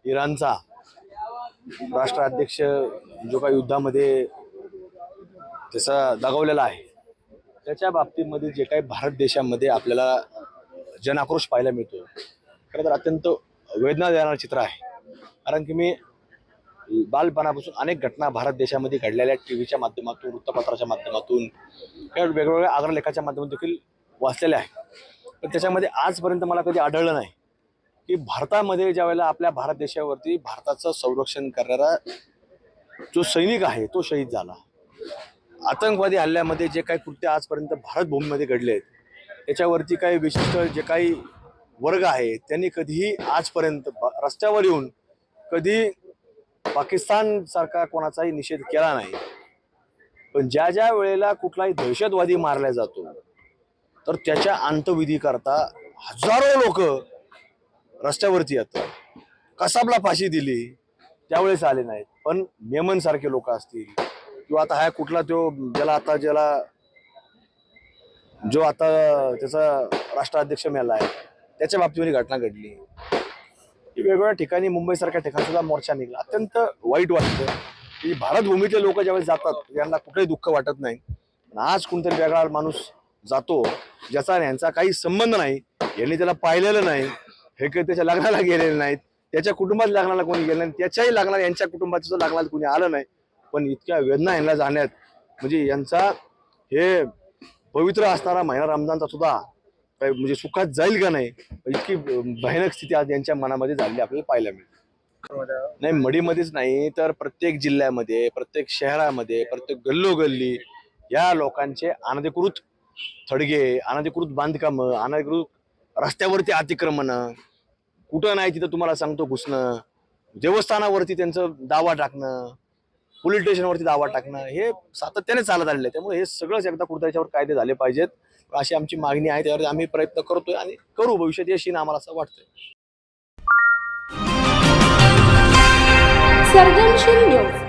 इराणचा राष्ट्राध्यक्ष जो काही युद्धामध्ये त्याचा दगावलेला आहे, त्याच्या बाबतीमध्ये जे काही भारत देशामध्ये आपल्याला जनाक्रोश पाहायला मिळतो, खरं तर अत्यंत वेदना देणारं चित्र आहे. कारण की मी बालपणापासून अनेक घटना भारत देशामध्ये घडलेल्या टीव्हीच्या माध्यमातून, वृत्तपत्राच्या माध्यमातून, किंवा वेगवेगळ्या अग्रलेखाच्या माध्यमातून देखील वाचलेल्या आहे. पण त्याच्यामध्ये आजपर्यंत मला कधी आढळलं नाही की भारतामध्ये ज्या वेळेला आपल्या भारत देशावरती भारताचं संरक्षण करणारा जो सैनिक आहे तो शहीद झाला. आतंकवादी हल्ल्यामध्ये जे काही कृत्य आजपर्यंत भारत भूमीमध्ये घडले आहेत, त्याच्यावरती काही विशिष्ट जे काही वर्ग आहे त्यांनी कधीही आजपर्यंत रस्त्यावर येऊन कधी पाकिस्तान सारखा कोणाचाही निषेध केला नाही. पण ज्या ज्या वेळेला कुठलाही दहशतवादी मारला जातो तर त्याच्या अंत्यविधी करता हजारो लोक रस्त्यावरती येतात. कसाबला फाशी दिली त्यावेळेस आले नाहीत, पण मेमन सारखे लोक असतील किंवा आता हा कुठला तो जो आता त्याचा राष्ट्राध्यक्ष मेला आहे त्याच्या बाबतीमध्ये घटना घडली. वेगवेगळ्या ठिकाणी मुंबईसारख्या ठिकाणी सुद्धा मोर्चा निघाला. अत्यंत वाईट वाटतं की भारत भूमीतले लोक ज्यावेळेस जातात यांना कुठेही दुःख वाटत नाही. आज कोणतरी वेगळा माणूस जातो ज्याचा यांचा काही संबंध नाही, यांनी त्याला पाहिलेलं नाही, हे काही त्याच्या लग्नाला गेलेले नाहीत, त्याच्या कुटुंबात लग्नाला कोणी गेलं नाही, त्याच्याही लग्नाला यांच्या कुटुंबाचं सुद्धा लग्नाला कोणी आलं नाही, पण इतक्या वेदना यांना जाण्यात म्हणजे यांचा हे पवित्र असणारा महिना रमजानचा सुद्धा काही म्हणजे सुखात जाईल का नाही, इतकी भयानक स्थिती आज यांच्या मनामध्ये झालेली आपल्याला पाहायला मिळते. नाही, मडीमध्येच नाही तर प्रत्येक जिल्ह्यामध्ये, प्रत्येक शहरामध्ये, प्रत्येक गल्लोगल्ली या लोकांचे अनधिकृत थडगे, अनधिकृत बांधकाम, अनधिकृत रस्त्यावरती अतिक्रमण, कुठं नाही तिथं तुम्हाला सांगतो घुसणं, देवस्थानावरती त्यांचं दावा टाकणं, पोलीस स्टेशनवरती दावा टाकणं, हे सातत्याने चालत आलेलं आहे. त्यामुळे हे सगळंच एकदा कुठं त्याच्यावर कायदे झाले पाहिजेत अशी आमची मागणी आहे. त्यावर आम्ही प्रयत्न करतोय आणि करू भविष्यात यश येईन आम्हाला असं वाटतंय. सर्जनशील न्यूज